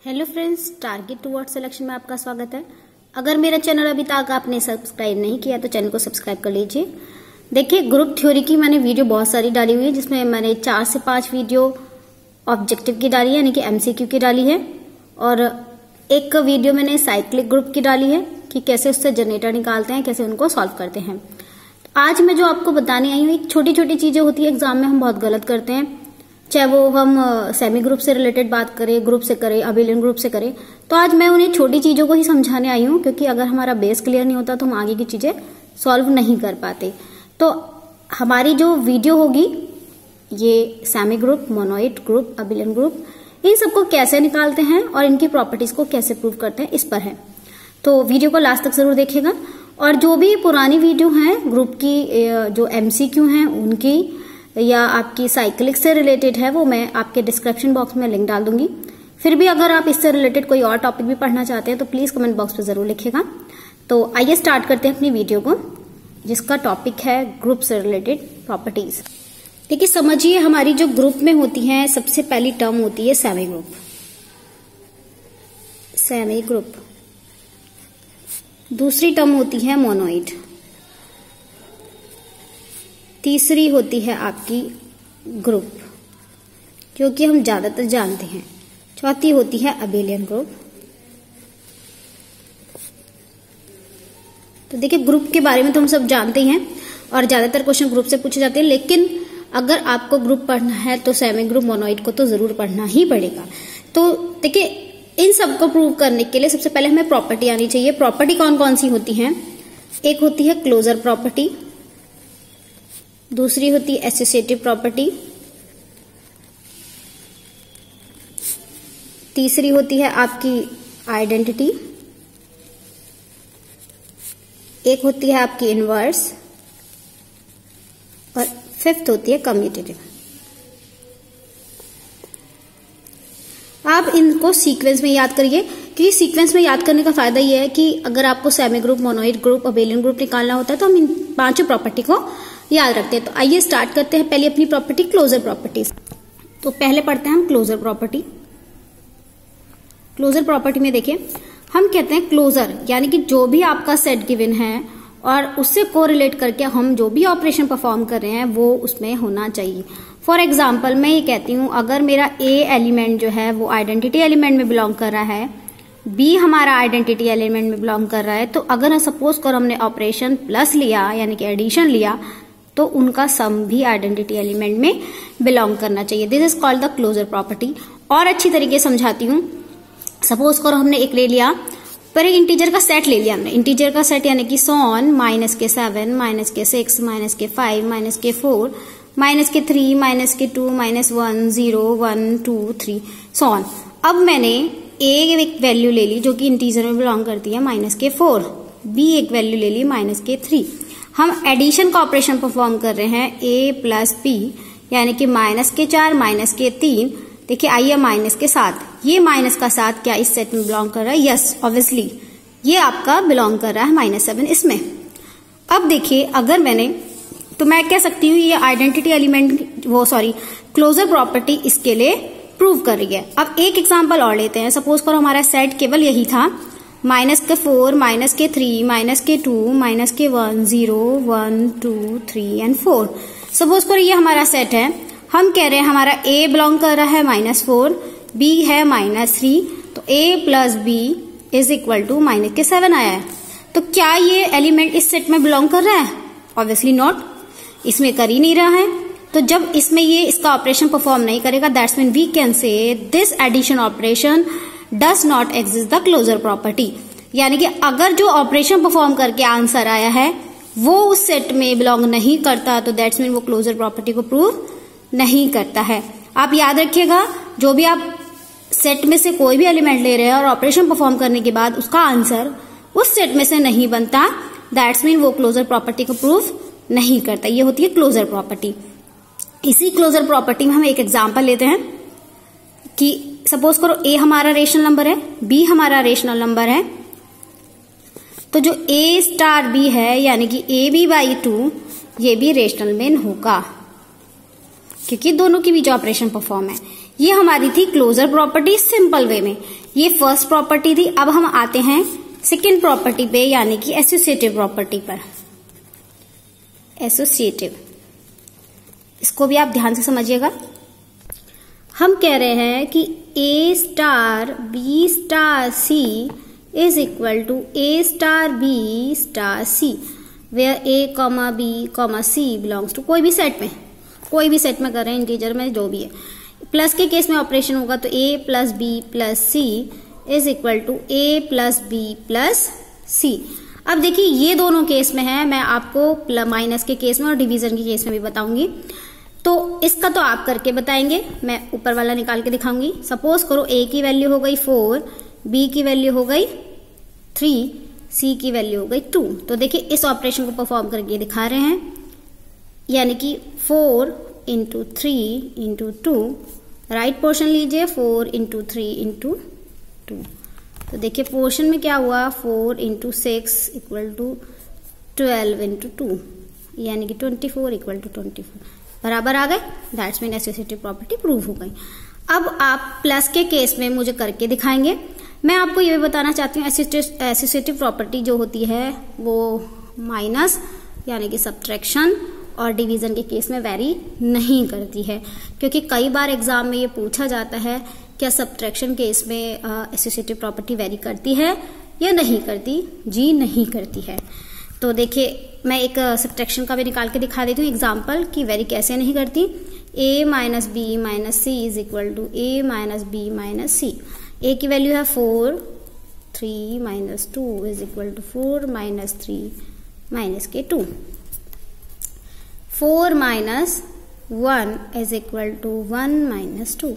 Hello friends, target toward selection में आपका स्वागत है। अगर मेरा चैनल अभी तक आपने सब्सक्राइब नहीं किया तो चैनल को सब्सक्राइब कर लीजिए। देखिए, ग्रुप थ्योरी की मैंने वीडियो बहुत सारी डाली हुई है, जिसमें मैंने 4 से 5 वीडियो ऑब्जेक्टिव की डाली है, यानी कि एमसीक्यू की डाली है, और एक वीडियो मैंने साइक्लिक ग्रुप की डाली है कि कैसे उससे जनरेटर निकालते हैं, कैसे उनको सॉल्व करते हैं। आज मैं जो आपको बताने आई हूँ, एक छोटी छोटी चीजें होती है एग्जाम में हम बहुत गलत करते हैं, चाहे वो हम सेमी ग्रुप से रिलेटेड बात करें, ग्रुप से करें, अबिलियन ग्रुप से करें। तो आज मैं उन्हें छोटी चीजों को ही समझाने आई हूँ, क्योंकि अगर हमारा बेस क्लियर नहीं होता तो हम आगे की चीजें सॉल्व नहीं कर पाते। तो हमारी जो वीडियो होगी, ये semi group, monoid group, abelian group, इन सबको कैसे निकालते हैं और इनकी प्रॉपर्टीज को कैसे प्रूव करते हैं, इस पर है। तो वीडियो को लास्ट तक जरूर देखिएगा। और जो भी पुरानी वीडियो हैं ग्रुप की, जो एमसीक्यू हैं उनकी, या आपकी साइक्लिक से रिलेटेड है, वो मैं आपके डिस्क्रिप्शन बॉक्स में लिंक डाल दूंगी। फिर भी अगर आप इससे रिलेटेड कोई और टॉपिक भी पढ़ना चाहते हैं तो प्लीज कमेंट बॉक्स में जरूर लिखिएगा। तो आइए स्टार्ट करते हैं अपनी वीडियो को, जिसका टॉपिक है ग्रुप से रिलेटेड प्रॉपर्टीज। देखिए, समझिए, हमारी जो ग्रुप में होती है, सबसे पहली टर्म होती है सेमी ग्रुप। Semi group. दूसरी टर्म होती है मोनोइड। तीसरी होती है आपकी ग्रुप, क्योंकि हम ज्यादातर जानते हैं। चौथी होती है अबिलियन ग्रुप। तो देखिए, ग्रुप के बारे में तो हम सब जानते हैं और ज्यादातर क्वेश्चन ग्रुप से पूछे जाते हैं, लेकिन अगर आपको ग्रुप पढ़ना है तो सेमी ग्रुप, मोनोइड को तो जरूर पढ़ना ही पड़ेगा। तो देखिए, इन सबको प्रूव करने के लिए सबसे पहले हमें प्रॉपर्टी आनी चाहिए। प्रॉपर्टी कौन कौन सी होती हैं? एक होती है क्लोजर प्रॉपर्टी, दूसरी होती है एसोसिएटिव प्रॉपर्टी, तीसरी होती है आपकी आइडेंटिटी, एक होती है आपकी इनवर्स, और फिफ्थ होती है कम्यूटेटिव। आप इनको सीक्वेंस में याद करिए, क्योंकि सीक्वेंस में याद करने का फायदा यह है कि अगर आपको semi group, monoid group, abelian group निकालना होता है तो हम इन 5 प्रॉपर्टी को याद रखते हैं। तो आइए स्टार्ट करते हैं पहले अपनी प्रॉपर्टी, क्लोजर प्रॉपर्टीज। तो पहले पढ़ते हैं हम क्लोजर प्रॉपर्टी। क्लोजर प्रॉपर्टी में देखिए, हम कहते हैं क्लोजर यानी कि जो भी आपका सेट गिवन है और उससे कोरिलेट करके हम जो भी ऑपरेशन परफॉर्म कर रहे हैं वो उसमें होना चाहिए। फॉर एग्जाम्पल, मैं ये कहती हूं, अगर मेरा ए एलिमेंट जो है वो आइडेंटिटी एलिमेंट में बिलोंग कर रहा है, बी हमारा आइडेंटिटी एलिमेंट में बिलोंग कर रहा है, तो अगर सपोज कर हमने ऑपरेशन प्लस लिया यानी कि एडिशन लिया, तो उनका सम भी आइडेंटिटी एलिमेंट में बिलोंग करना चाहिए। This is called the closure property. और अच्छी तरीके से समझाती हूँ। सपोज करो हमने एक ले लिया, पर एक इंटीजर का सेट ले लिया हमने। इंटीजर का सेट यानी कि सॉन -7, -6, -5, -4, -3, -2, -1, 0, 1, 2, 3 सॉन। अब मैंने ए एक वैल्यू ले ली जो कि इंटीजर में बिलोंग करती है -4, बी एक वैल्यू ले ली -3। हम एडिशन का ऑपरेशन परफॉर्म कर रहे हैं, a प्लस बी यानी कि -4, -3। देखिए, आइए -7, ये -7 क्या इस सेट में बिलोंग कर रहा है? यस, ऑब्वियसली ये आपका बिलोंग कर रहा है -7 इसमें। अब देखिए, अगर मैंने, तो मैं कह सकती हूँ ये आइडेंटिटी एलिमेंट, क्लोजर प्रॉपर्टी इसके लिए प्रूव कर रही है। अब एक एग्जाम्पल और लेते हैं। सपोज करो हमारा सेट केवल यही था, -4, -3, -2, -1, 0, 1, 2, 3 एंड 4। सपोज करो ये हमारा सेट है। हम कह रहे हैं हमारा A बिलोंग कर रहा है -4, B है -3, तो A plus B is equal to -7 आया है। तो क्या ये एलिमेंट इस सेट में बिलोंग कर रहा है? ऑब्वियसली नॉट, इसमें कर ही नहीं रहा है। तो जब इसमें ये इसका ऑपरेशन परफॉर्म नहीं करेगा, that's mean we can say this addition operation does not exist the closure property. यानी कि अगर जो ऑपरेशन परफॉर्म करके आंसर आया है वो उस सेट में बिलोंग नहीं करता, तो दैट्स मीन वो क्लोजर प्रॉपर्टी को प्रूव नहीं करता है। आप याद रखिएगा, जो भी आप सेट में से कोई भी एलिमेंट ले रहे हैं और ऑपरेशन परफॉर्म करने के बाद उसका आंसर उस सेट में से नहीं बनता, दैट्स मीन वो क्लोजर प्रॉपर्टी को प्रूव नहीं करता। ये होती है क्लोजर प्रॉपर्टी। इसी क्लोजर प्रॉपर्टी में हम एक एग्जाम्पल लेते हैं कि सपोज करो A हमारा रेशनल नंबर है, B हमारा रेशनल नंबर है, तो जो A स्टार B है यानी कि AB/2 ये भी रेशनल में होगा, क्योंकि दोनों के बीच ऑपरेशन परफॉर्म है। ये हमारी थी क्लोजर प्रॉपर्टी सिंपल वे में, ये फर्स्ट प्रॉपर्टी थी। अब हम आते हैं सेकेंड प्रॉपर्टी पे, यानी कि एसोसिएटिव प्रॉपर्टी पर। एसोसिएटिव, इसको भी आप ध्यान से समझिएगा। हम कह रहे हैं कि A star B star C is equal to A star B star C, where A, B, C belongs to कोई भी सेट में, कोई भी सेट में कर रहे हैं, इंटीजर में जो भी है। प्लस के केस में ऑपरेशन होगा तो A plus B plus C is equal to A plus B plus C। अब देखिए ये दोनों केस में है, मैं आपको माइनस के केस में और डिवीजन के केस में भी बताऊंगी। तो इसका तो आप करके बताएंगे, मैं ऊपर वाला निकाल के दिखाऊंगी। सपोज करो A की वैल्यू हो गई 4, B की वैल्यू हो गई 3, C की वैल्यू हो गई 2। तो देखिए इस ऑपरेशन को परफॉर्म करके दिखा रहे हैं, यानी कि 4 इंटू 3 इंटू 2, राइट पोर्शन लीजिए, 4 इंटू 3 इंटू 2। तो देखिए पोर्शन में क्या हुआ, 4 इंटू 6 इक्वल टू 12 इंटू 2, यानी कि 24 इक्वल टू 24 बराबर आ गए। That's mean associative property prove हो गई। अब आप प्लस के केस में मुझे करके दिखाएंगे। मैं आपको ये भी बताना चाहती हूँ एसोसिएटिव प्रॉपर्टी जो होती है वो माइनस यानी कि सब्ट्रैक्शन और डिवीजन के केस में वेरी नहीं करती है, क्योंकि कई बार एग्जाम में ये पूछा जाता है क्या सब्ट्रैक्शन केस में एसोसिएटिव प्रॉपर्टी वेरी करती है या नहीं करती। जी नहीं करती है। तो देखिए मैं एक सब्ट्रैक्शन का भी निकाल के दिखा देती हूँ एग्जाम्पल कि वेरी कैसे नहीं करती। A minus B minus C is equal to A minus B minus C. A की वैल्यू है 4, 3 minus 2 is equal to 4 minus 3 minus के 2। 4 minus 1 is equal to 1 minus 2,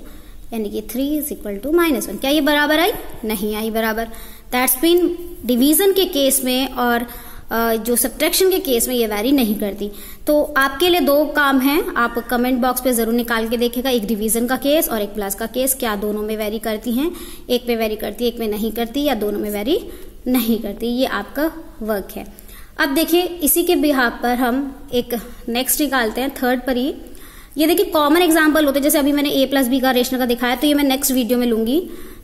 यानी कि 3 इज इक्वल टू माइनस 1। क्या ये बराबर आई? नहीं आई बराबर। दैट्स मीन डिवीजन के केस में और जो सब्ट्रैक्शन के केस में ये वैरी नहीं करती। तो आपके लिए दो काम हैं, आप कमेंट बॉक्स पे जरूर निकाल के देखिएगा, एक डिवीजन का केस और एक प्लस का केस, क्या दोनों में वेरी करती हैं, एक पे वेरी करती है एक में नहीं करती, या दोनों में वेरी नहीं करती। ये आपका वर्क है। अब देखिए इसी के बिहाफ पर हम एक नेक्स्ट निकालते हैं, थर्ड पर ही। ये देखिए कॉमन एग्जाम्पल होते हैं, जैसे अभी मैंने A प्लस बी का रेशनल का दिखाया, तो ये मैं नेक्स्ट वीडियो में लूंगी,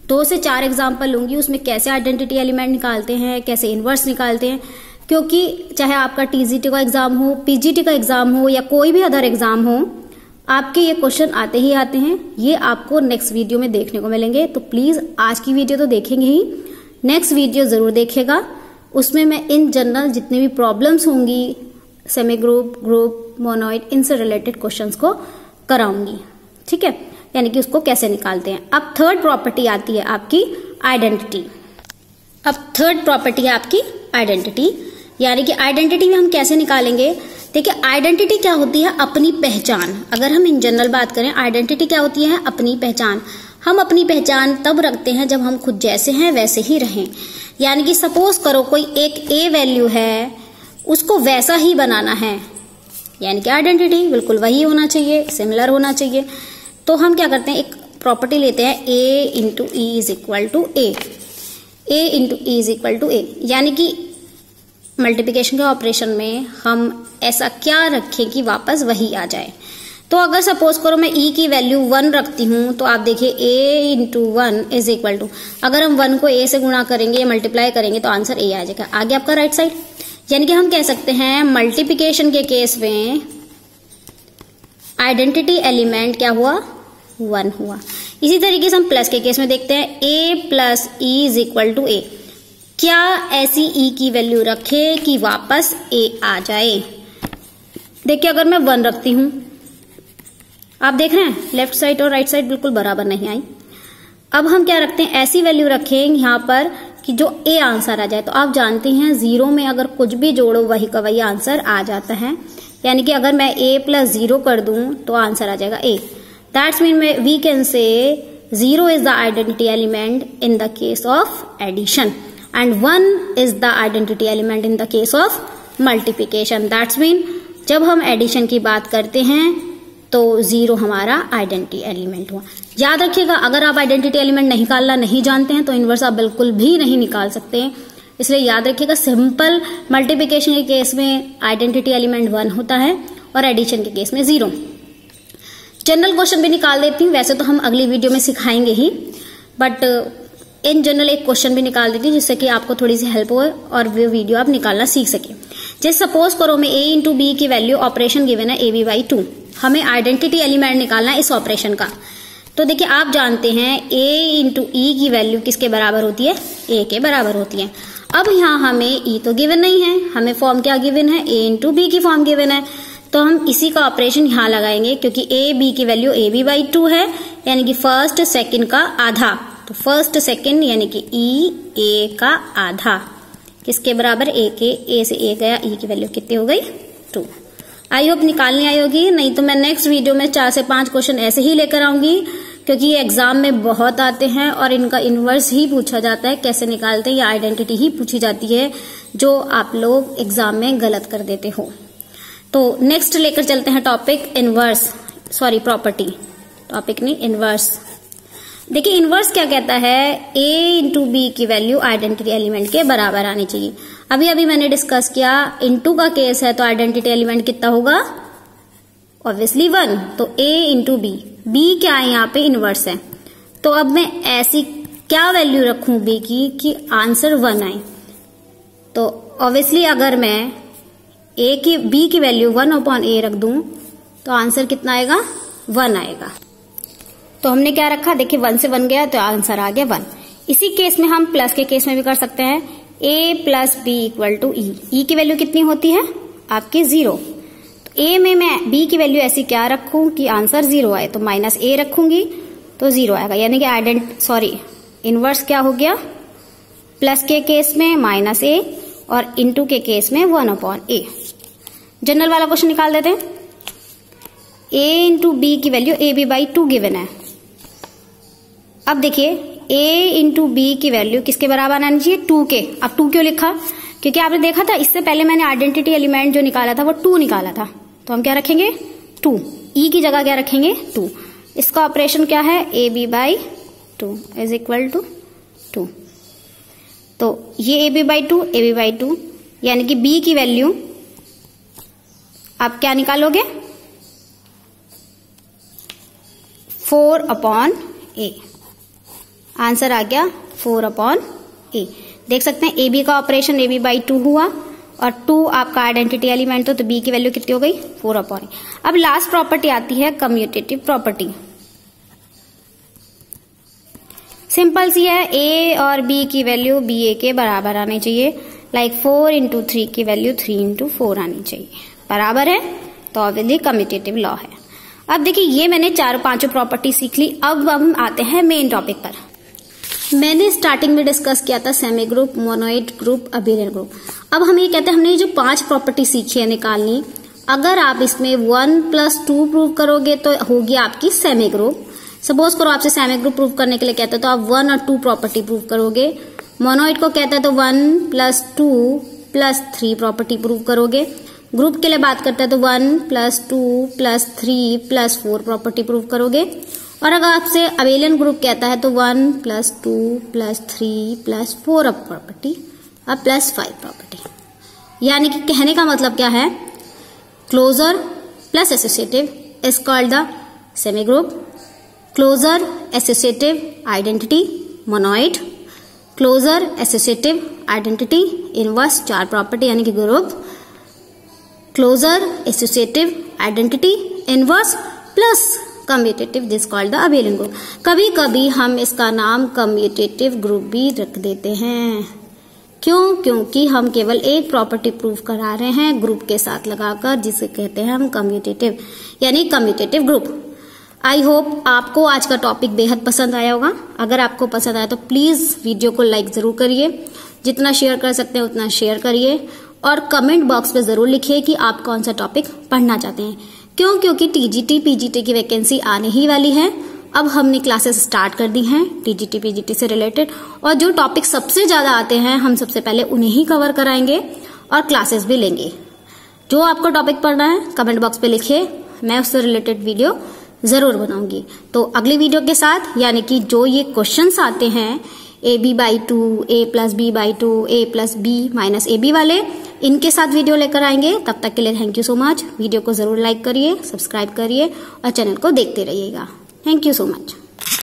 2 से 4 एग्जाम्पल लूंगी, उसमें कैसे आइडेंटिटी एलिमेंट निकालते हैं, कैसे इनवर्स निकालते हैं। क्योंकि चाहे आपका TGT का एग्जाम हो, PGT का एग्जाम हो या कोई भी अदर एग्जाम हो, आपके ये क्वेश्चन आते ही आते हैं। ये आपको नेक्स्ट वीडियो में देखने को मिलेंगे। तो प्लीज आज की वीडियो तो देखेंगे ही, नेक्स्ट वीडियो जरूर देखिएगा। उसमें मैं इन जनरल जितने भी प्रॉब्लम्स होंगी, सेमी ग्रुप, ग्रुप, मोनोइड, इनसे रिलेटेड क्वेश्चंस को कराऊंगी। ठीक है, यानी कि उसको कैसे निकालते हैं। अब थर्ड प्रॉपर्टी आती है आपकी आइडेंटिटी। अब थर्ड प्रॉपर्टी है आपकी आइडेंटिटी, यानी कि आइडेंटिटी में हम कैसे निकालेंगे। देखिए आइडेंटिटी क्या होती है, अपनी पहचान। अगर हम इन जनरल बात करें, आइडेंटिटी क्या होती है, अपनी पहचान। हम अपनी पहचान तब रखते हैं जब हम खुद जैसे हैं वैसे ही रहें। यानी कि सपोज करो कोई एक A वैल्यू है, उसको वैसा ही बनाना है, यानी कि आइडेंटिटी बिल्कुल वही होना चाहिए, सिमिलर होना चाहिए। तो हम क्या करते हैं, एक प्रॉपर्टी लेते हैं A into E is equal to A, A into E is equal to A, यानी कि मल्टीप्लिकेशन के ऑपरेशन में हम ऐसा क्या रखें कि वापस वही आ जाए। तो अगर सपोज करो मैं E की वैल्यू 1 रखती हूं, तो आप देखिए A into 1 is equal to, अगर हम 1 को A से गुणा करेंगे या मल्टीप्लाई करेंगे तो आंसर A आ जाएगा। आगे आपका राइट साइड, यानी कि हम कह सकते हैं मल्टीप्लिकेशन के केस में आइडेंटिटी एलिमेंट क्या हुआ, 1 हुआ। इसी तरीके से हम प्लस के केस में देखते हैं A plus E is equal to A। क्या ऐसी E की वैल्यू रखे कि वापस A आ जाए। देखिए अगर मैं 1 रखती हूं, आप देख रहे हैं लेफ्ट साइड और राइट साइड बिल्कुल बराबर नहीं आई। अब हम क्या रखते हैं, ऐसी वैल्यू रखें यहां पर कि जो A आंसर आ जाए। तो आप जानते हैं 0 में अगर कुछ भी जोड़ो वही का वही आंसर आ जाता है। यानी कि अगर मैं A प्लस 0 कर दूं तो आंसर आ जाएगा A। That's mean we can say 0 is the identity element in the case of addition and 1 is the identity element in the case of multiplication. That's mean जब हम एडिशन की बात करते हैं तो 0 हमारा आइडेंटिटी एलिमेंट हुआ। याद रखिएगा अगर आप आइडेंटिटी एलिमेंट नहीं निकालना नहीं जानते हैं तो इनवर्स आप बिल्कुल भी नहीं निकाल सकते हैं। इसलिए याद रखिएगा सिंपल मल्टीप्लिकेशन के केस में आइडेंटिटी एलिमेंट 1 होता है और एडिशन के केस में 0। जनरल क्वेश्चन भी निकाल देती हूँ, वैसे तो हम अगली वीडियो में सिखाएंगे ही, बट इन जनरल एक क्वेश्चन भी निकाल देती हूँ जिससे कि आपको थोड़ी सी हेल्प हो और वो वीडियो आप निकालना सीख सके। जैसे सपोज करो मैं a इंटू बी की वैल्यू ऑपरेशन गिवन है ab/2, हमें आइडेंटिटी एलिमेंट निकालना है इस ऑपरेशन का। तो देखिए आप जानते हैं a इंटू ई की वैल्यू किसके बराबर होती है, a के बराबर होती है। अब यहाँ हमें e तो गिवन नहीं है, हमें फॉर्म क्या गिवन है, a इंटू बी की फॉर्म गिवन है, तो हम इसी का ऑपरेशन यहाँ लगाएंगे क्योंकि a b की वैल्यू ab/2 है, यानी कि फर्स्ट सेकंड का आधा। तो फर्स्ट सेकंड यानी कि e a का आधा किसके बराबर, a से a गया, e की वैल्यू कितनी हो गई, 2। आई होप निकालनी आई होगी, नहीं तो मैं नेक्स्ट वीडियो में 4 से 5 क्वेश्चन ऐसे ही लेकर आऊंगी क्योंकि ये एग्जाम में बहुत आते हैं और इनका इनवर्स ही पूछा जाता है, कैसे निकालते हैं या आइडेंटिटी ही पूछी जाती है जो आप लोग एग्जाम में गलत कर देते हो। तो नेक्स्ट लेकर चलते हैं टॉपिक प्रॉपर्टी, टॉपिक नहीं इनवर्स। देखिए इनवर्स क्या कहता है, a इंटू बी की वैल्यू आइडेंटिटी एलिमेंट के बराबर आनी चाहिए। अभी मैंने डिस्कस किया इंटू का केस है तो आइडेंटिटी एलिमेंट कितना होगा, ऑब्वियसली 1। तो a इंटू बी, बी क्या है यहाँ पे, इनवर्स है। तो अब मैं ऐसी क्या वैल्यू रखूं b की कि आंसर 1 आए। तो ऑब्वियसली अगर मैं b की वैल्यू 1/a रख दूं तो आंसर कितना आएगा, 1 आएगा। तो हमने क्या रखा, देखिए 1 से 1 गया तो आंसर आ गया 1। इसी केस में हम प्लस के केस में भी कर सकते हैं, a plus B equal to E की वैल्यू कितनी होती है आपकी 0। तो a में मैं b की वैल्यू ऐसी क्या रखूं कि आंसर 0 आए, तो माइनस a रखूंगी तो 0 आएगा, यानी कि इनवर्स क्या हो गया, प्लस के केस में माइनस a और इंटू के केस में 1/a। जनरल वाला क्वेश्चन निकाल देते हैं, a इंटू बी की वैल्यू ab/2 गिवन है। अब देखिए a इंटू बी की वैल्यू किसके बराबर आनी चाहिए, 2 के। अब 2 क्यों लिखा, क्योंकि आपने देखा था इससे पहले मैंने आइडेंटिटी एलिमेंट जो निकाला था वो 2 निकाला था, तो हम क्या रखेंगे 2, e की जगह क्या रखेंगे 2। इसका ऑपरेशन क्या है, ab/2 इज इक्वल टू 2। तो ये ab/2 यानी कि b की वैल्यू आप क्या निकालोगे, 4/a। आंसर आ गया 4/a। देख सकते हैं ab का ऑपरेशन ab/2 हुआ और 2 आपका आइडेंटिटी एलिमेंट हो तो b की वैल्यू कितनी हो गई, 4/a। अब लास्ट प्रॉपर्टी आती है कम्यूटेटिव प्रॉपर्टी। सिंपल सी है, a और b की वैल्यू ba के बराबर आनी चाहिए, लाइक 4 इंटू 3 की वैल्यू 3 इंटू 4 आनी चाहिए, बराबर है, तो ऑब्वियसली कम्यूटेटिव लॉ है। अब देखिए ये मैंने 4-5 प्रॉपर्टी सीख ली, अब हम आते हैं मेन टॉपिक पर। मैंने स्टार्टिंग में डिस्कस किया था semi group, monoid group, abelian group. अब हम ये कहते हैं हमने जो 5 प्रॉपर्टी सीखी है निकालनी, अगर आप इसमें 1+2 प्रूव करोगे तो होगी आपकी सेमी ग्रुप। सपोज करो आपसे सेमी ग्रुप प्रूव करने के लिए कहते हैं तो आप 1 और 2 प्रॉपर्टी प्रूव करोगे। मोनोइड को कहते हैं तो 1+2+3 प्रॉपर्टी प्रूव करोगे। ग्रुप के लिए बात करते हैं तो 1+2+3+4 प्रॉपर्टी प्रूव करोगे। और अगर आपसे अबेलियन ग्रुप कहता है तो 1+2+3+4 अब प्रॉपर्टी, अब +5 प्रॉपर्टी। यानी कि कहने का मतलब क्या है, closure plus associative is called the semi group, closure associative identity monoid, closure associative identity inverse, 4 property यानी कि group, closure associative identity inverse plus commutative, this called the abelian group. कभी कभी हम इसका नाम कम्यूटेटिव ग्रुप भी रख देते हैं। क्यों? क्योंकि हम केवल एक प्रॉपर्टी प्रूव करा रहे हैं ग्रुप के साथ लगाकर, जिसे कहते हैं हम कम्यूटेटिव, यानी कम्यूटेटिव ग्रुप। आई होप आपको आज का टॉपिक बेहद पसंद आया होगा। अगर आपको पसंद आया तो प्लीज वीडियो को लाइक जरूर करिए, जितना शेयर कर सकते हैं उतना शेयर करिए और कमेंट बॉक्स में जरूर लिखिए कि आप कौन सा टॉपिक पढ़ना चाहते हैं। क्यों? क्योंकि टीजीटी पीजीटी की वैकेंसी आने ही वाली है। अब हमने क्लासेस स्टार्ट कर दी हैं टीजीटी पीजीटी से रिलेटेड, और जो टॉपिक सबसे ज्यादा आते हैं हम सबसे पहले उन्हें ही कवर कराएंगे और क्लासेस भी लेंगे। जो आपको टॉपिक पढ़ना है कमेंट बॉक्स पे लिखिए, मैं उससे रिलेटेड वीडियो जरूर बनाऊंगी। तो अगली वीडियो के साथ, यानी कि जो ये क्वेश्चंस आते हैं AB/2, A+B/2, A+B - AB वाले, इनके साथ वीडियो लेकर आएंगे। तब तक के लिए thank you so much. Video को जरूर लाइक करिए, सब्सक्राइब करिए और चैनल को देखते रहिएगा। Thank you so much.